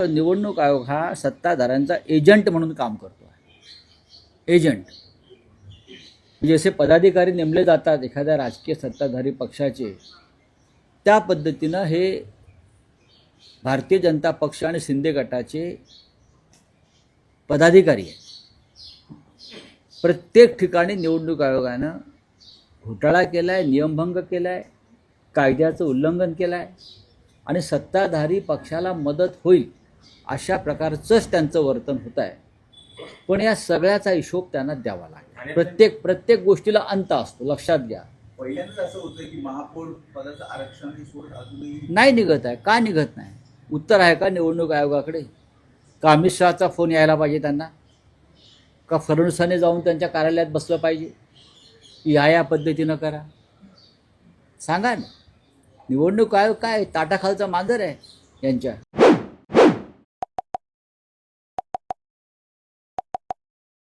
निवडणूक आयोग हा सत्ताधाऱ्यांचा एजंट म्हणून काम करतो आहे. एजंट म्हणजे जसे पदाधिकारी नेमले जातात एखाद्या राजकीय सत्ताधारी पक्षाचे, त्या पद्धतीनं हे भारतीय जनता पक्ष आणि शिंदे गटाचे पदाधिकारी आहेत. प्रत्येक ठिकाणी निवडणूक आयोगानं घोटाळा केला आहे, नियमभंग केला आहे, कायद्याचं उल्लंघन केलं आहे आणि सत्ताधारी पक्षाला मदत होईल अशा प्रकारचंच त्यांचं वर्तन होत आहे. पण या सगळ्याचा हिशोब त्यांना द्यावा लागेल. प्रत्येक गोष्टीला अंत असतो, लक्षात घ्या. पहिल्यांदाच असं होतं की महापौर पदाचं आरक्षण ही सोड अजूनही नाही निघत आहे. का निघत नाही? उत्तर आहे का निवडणूक आयोगाकडे? का अमित शहाचा फोन यायला पाहिजे त्यांना? का फडणवीसांनी जाऊन त्यांच्या कार्यालयात बसलं पाहिजे की या पद्धतीनं करा? सांगा ना. निवडणूक आयोग काय ताटाखालचा मांजर आहे यांच्या?